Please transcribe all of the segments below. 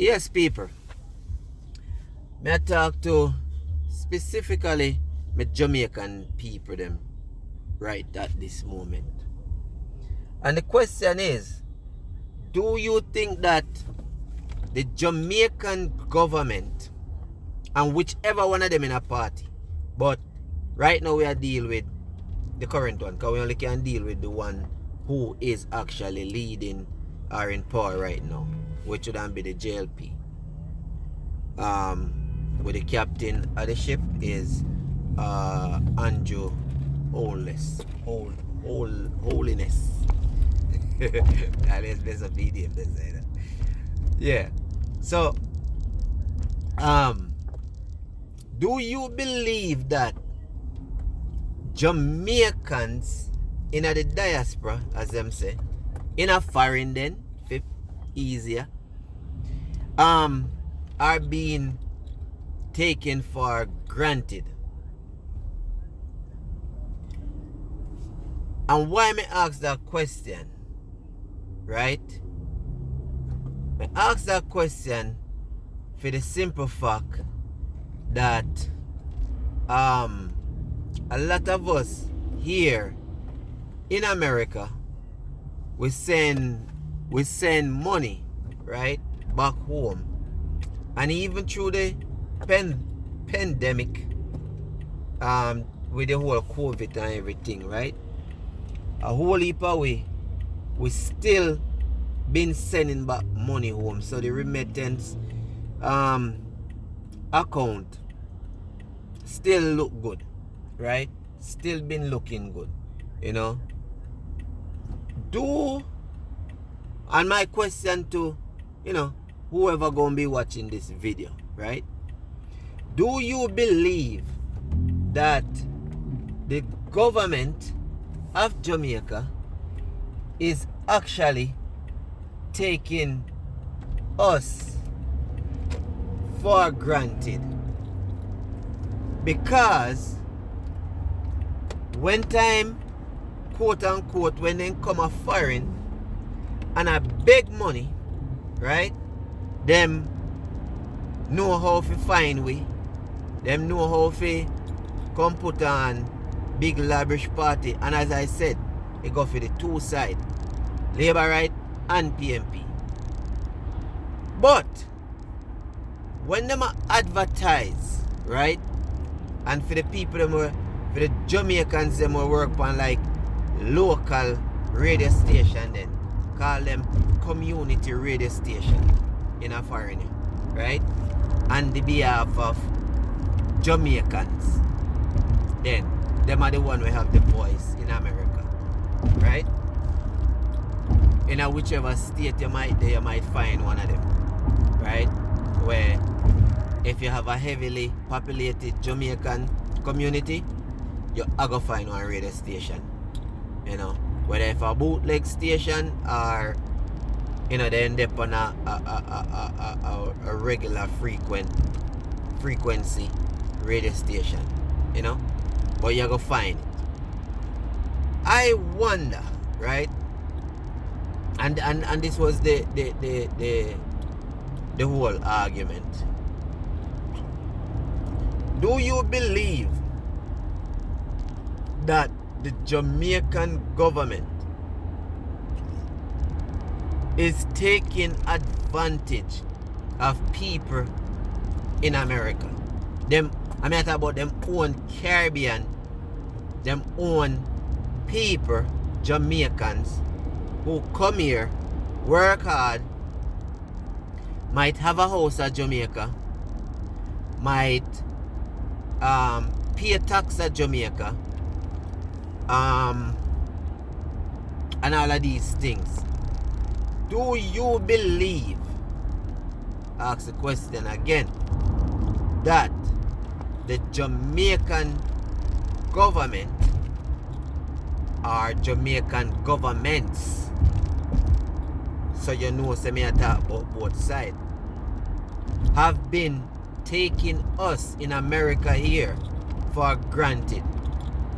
Yes, people. Me I talk to specifically my Jamaican people them right at this moment. And the question is, do you think that the Jamaican government and whichever one of them in a party, but right now we are dealing with the current one, because we only can deal with the one who is actually leading or in power right now, which would be the JLP. With the captain of the ship is Andrew Holiness. That is best of idiom, they say that. Yeah. So, do you believe that Jamaicans in the diaspora, as them say, in a foreign then, easier, are being taken for granted? And why me ask that question, right? Me ask that question for the simple fact that a lot of us here in America, we send money, right, back home. And even through the pandemic, with the whole COVID and everything, right? A whole heap of we still been sending back money home. So the remittance account still look good, right? Still been looking good, you know. And my question to, whoever gonna be watching this video, right? Do you believe that the government of Jamaica is actually taking us for granted? Because when time, quote unquote, when they come a foreign and a beg money, right? Them know how to find we. Them know how to come put on big lavish party. And as I said, it go for the two side, Labour right and PMP. But when them advertise, right? And for the people them for the Jamaicans them will work on like local radio station, then call them community radio station in a foreign, right? On the behalf of Jamaicans, then them are the one who have the voice in America, right? In a whichever state you might find one of them, right? Where if you have a heavily populated Jamaican community, you are going to find one radio station, whether if a bootleg station or they end up on a regular frequency radio station, but you're going to find it. I wonder, right? And this was the whole argument. Do you believe that the Jamaican government is taking advantage of people in America? I talk about them own Caribbean, them own people, Jamaicans, who come here, work hard, might have a house at Jamaica, might pay tax at Jamaica, and all of these things. Do you believe, ask the question again, that the Jamaican government or Jamaican governments, so say me I talk about both sides, have been taking us in America here for granted,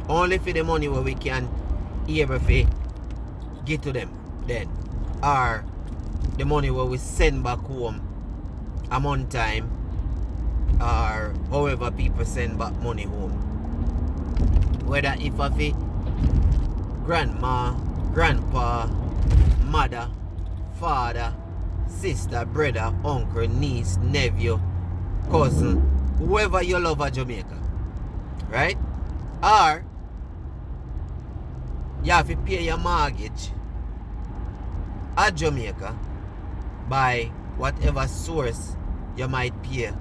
only for the money where we can able to get to them then, or the money where we send back home a month time, or however people send back money home. Whether if of it grandma, grandpa, mother, father, sister, brother, uncle, niece, nephew, cousin, whoever you love at Jamaica, right? Or you have to pay your mortgage at Jamaica by whatever source you might pay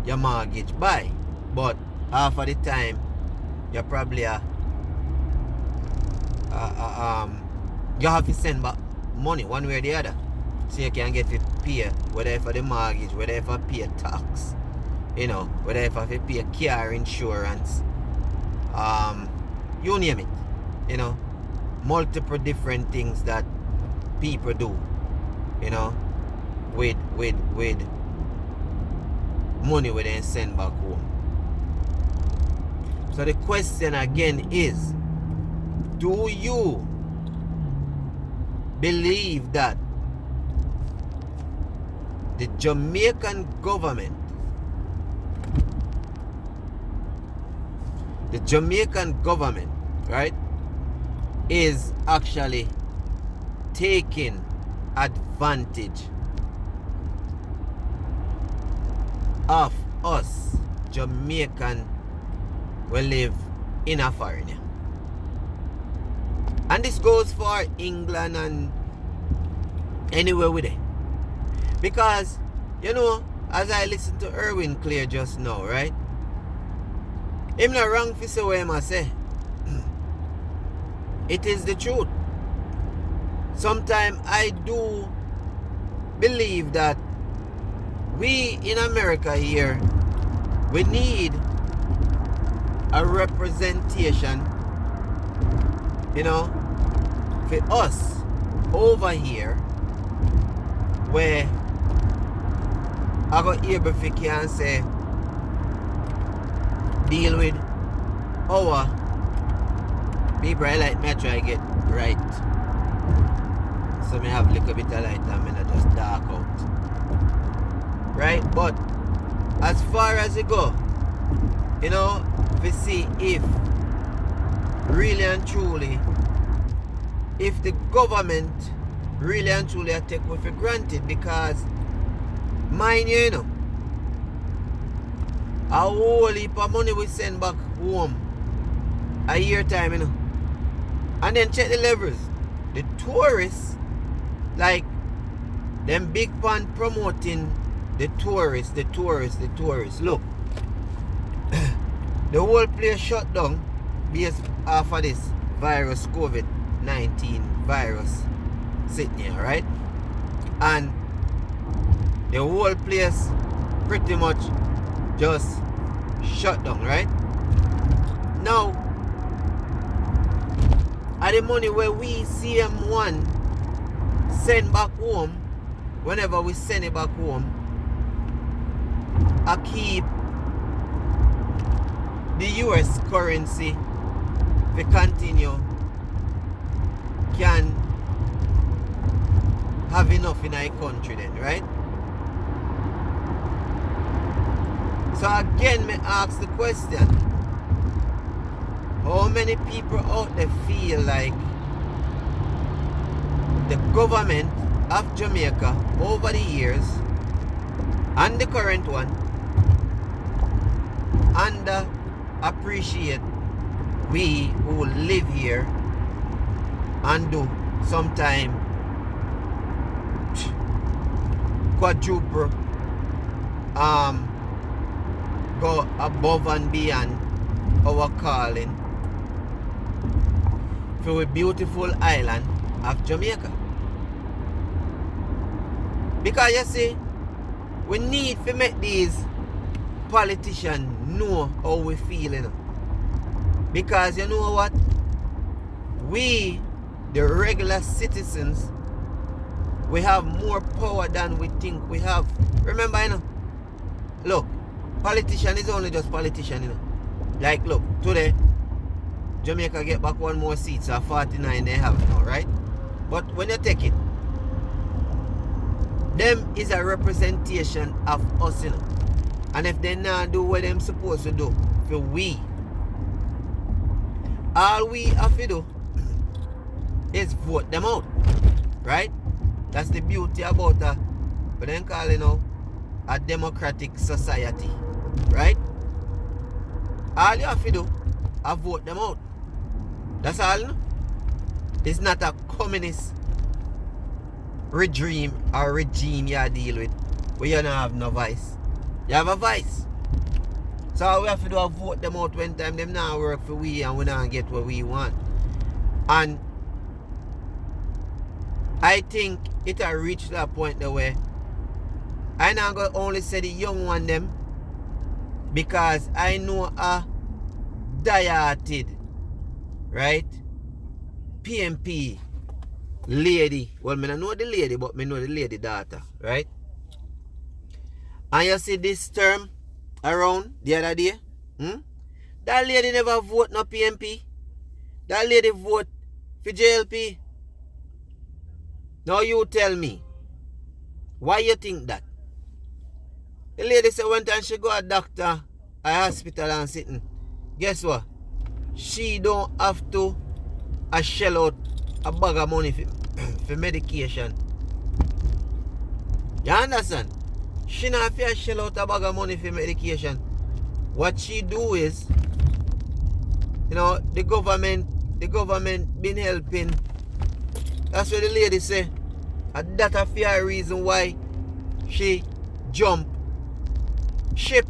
your mortgage by. But half of the time you probably you have to send back money one way or the other, so you can get it pay, whether for the mortgage, whether for pay tax, you know, whether for pay car insurance, you name it, you know, multiple different things that people do, you know, with money we then send back home. So the question again is, do you believe that the Jamaican government right, is actually taking advantage of us Jamaican we live in a foreigner? And this goes for England and anywhere with it. Because, you know, as I listen to Erwin Clear just now, right? Him not wrong for say what him a say. It is the truth. Sometimes I do believe that we in America here, we need a representation, you know, for us over here, where I got able to can say deal with our people. I like me try get right, so me have a little bit of light and me not just dark out, right? But as far as it go, you know, we see if really and truly, if the government really and truly take it for granted, because mind you, you know, a whole heap of money we send back home a year time, you know. And then check the levels. The tourists, like them big pan promoting the tourists. Look, the whole place shut down based off of this virus, COVID-19 virus sitting here, right? And the whole place pretty much just shut down, right? Now, are the money where we CM1 send back home, whenever we send it back home, I keep the US currency to continue can have enough in our country then, right? So again, me ask the question, how many people out there feel like the government of Jamaica over the years, and the current one, under appreciate we who live here and do sometime quadruple go above and beyond our calling for a beautiful island of Jamaica? Because you see, we need to make these politicians know how we feel, you know. Because you know what? We, the regular citizens, we have more power than we think we have. Remember, you know, look, politician is only just politician, you know. Like, look, today, Jamaica get back one more seat, so 49 they have now, right? But when you take it, them is a representation of us, you know. And if they not do what them supposed to do for we, all we have to do is vote them out. Right? That's the beauty about what they call, you know, a democratic society. Right? All you have to do is vote them out. That's all, no? It's not a communist regime you deal with where you don't have no voice. You have a voice. So all we have to do is vote them out when time them not work for we and we not get what we want. And I think it has reached that point there where I not going to only say the young one them, because I know a dieted, right, PMP lady. Well, I don't know the lady, but I know the lady daughter, right? And you see this term around the other day? That lady never vote no PMP. That lady vote for JLP. Now you tell me, why you think that? The lady said one time she go a doctor, a hospital and sitting. Guess what? She don't have to shell out a bag of money for medication. You understand? She not have to shell out a bag of money for medication. What she do is, you know, the government been helping. That's what the lady say. And that's a fair reason why she jump ship,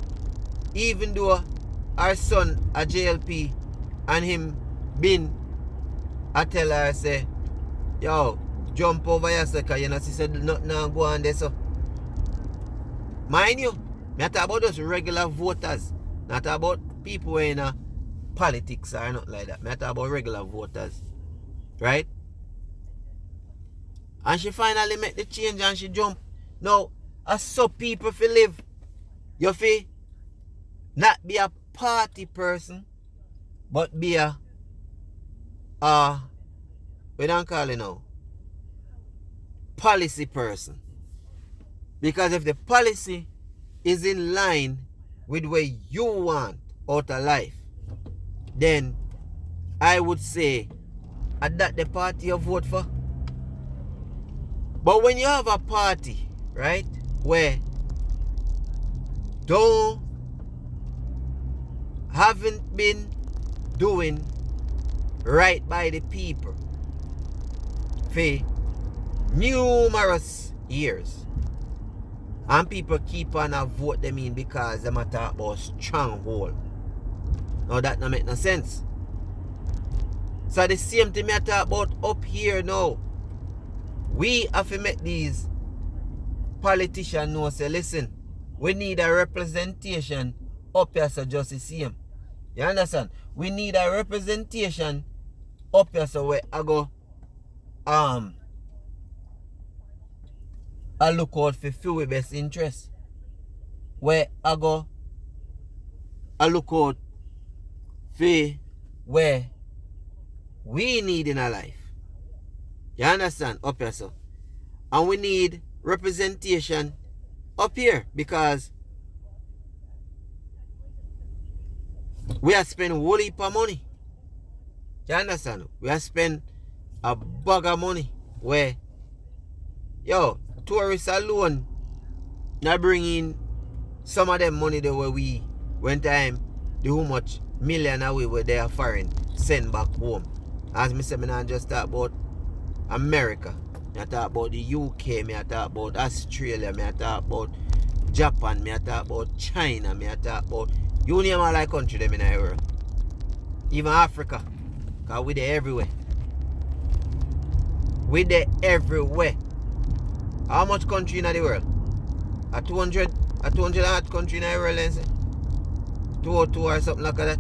even though her son a JLP and him been, I tell her, say, yo, jump over here, because you know, she said nothing go on there. So mind you, I talk about those regular voters, not about people in politics or not like that. I talk about regular voters, right? And she finally make the change and she jump. Now, I saw people for live. You feel? Not be a party person, but be a we don't call it now, policy person. Because if the policy is in line with what you want out of life, then I would say that the party you vote for. But when you have a party, right, where haven't been doing right by the people for numerous years, and people keep on a vote them in because they talk about stronghold. Now that don't make no sense. So the same thing I talk about up here now. We have to make these politicians know, say, listen, we need a representation up here, so just the same. You understand? We need a representation up here, so where I go I look out for few best interest. Where I go I look out for where we need in our life. You understand? Up here, so. And we need representation up here, because we have spent a whole heap of money. You understand? We have spent a bag of money where, yo, tourists alone not bring in some of them money the way we when time the how much million away where they are foreign send back home. As me say, me not just talk about America, I talk about the UK, I talk about Australia, I talk about Japan, I talk about China, I talk about you name all like country them in the world. Even Africa. Because we there everywhere. We there everywhere. How much country in the world? A 200 odd country in the world, let's say. 202 or something like that.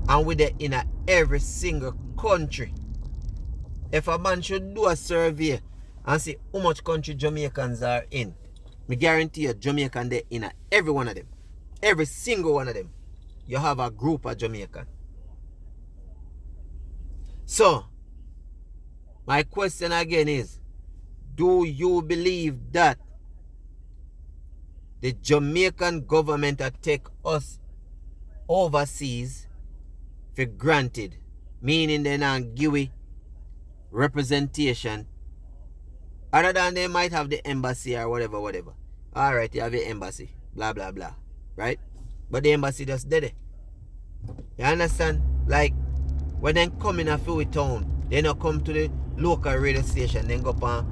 And we there in every single country. If a man should do a survey and see how much country Jamaicans are in, me guarantee you Jamaican there in every one of them. Every single one of them. You have a group of Jamaican. So, my question again is, Do you believe that the Jamaican government take us overseas for granted? Meaning they not give we representation. Other than they might have the embassy or whatever, whatever. Alright, you have the embassy. Blah, blah, blah. Right? But the embassy just did it. You understand? Like, when they come in a few town, they not come to the local radio station, then go pan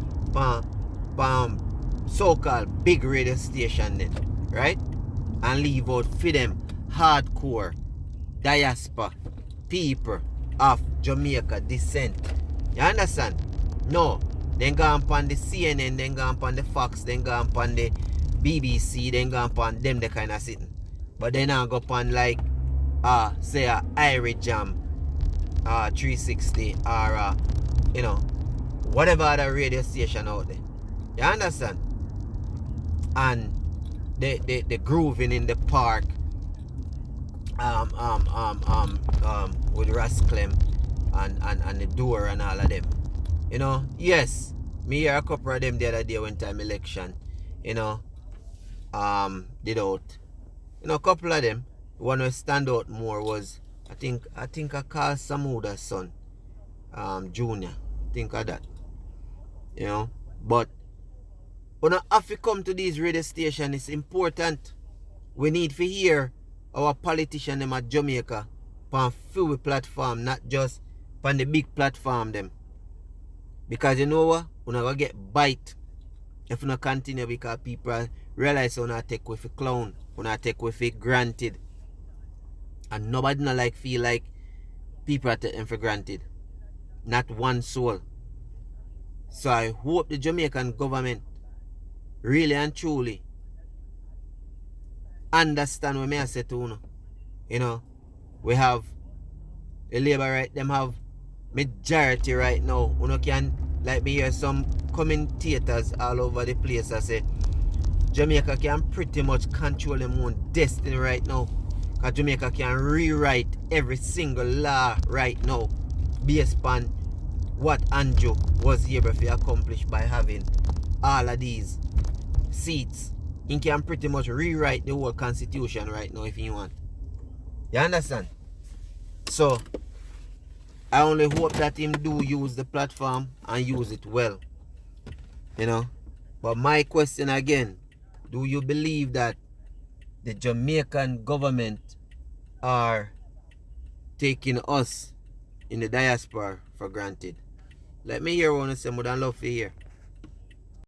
so-called big radio station then. Right? And leave out for them hardcore diaspora people of Jamaica descent. You understand? No. Then go on the CNN, then go on the Fox, then go on the BBC, then go on them the kind of sitting. But then I go on like say a Irie Jam 360 or you know, whatever other radio station out there. You understand? And the grooving in the park with Ras Clem and the door and all of them. You know, yes, me hear a couple of them the other day when time election, you know, did out. You know, a couple of them, one who stand out more was I think I call Samuda's son, Junior. Think of that. You know. But when I have to come to these radio stations, it's important. We need to hear our politicians them at Jamaica on few platform, not just on the big platform them. Because you know what? We're not gonna get bite if we not continue, because people realize we're not take with a clown, we're not take with it granted. And nobody not like feel like people are taking for granted. Not one soul. So I hope the Jamaican government really and truly understand what I say to you. You know, we have the labor right, them have majority right now. You can, like me hear some commentators all over the place that say Jamaica can pretty much control their own destiny right now. Because Jamaica can rewrite every single law right now based on what Andrew was able to accomplish by having all of these seats. He can pretty much rewrite the whole constitution right now if he want. You understand? So I only hope that him do use the platform and use it well. You know? But my question again, do you believe that the Jamaican government are taking us in the diaspora for granted? Let me hear what you say, more than love to hear.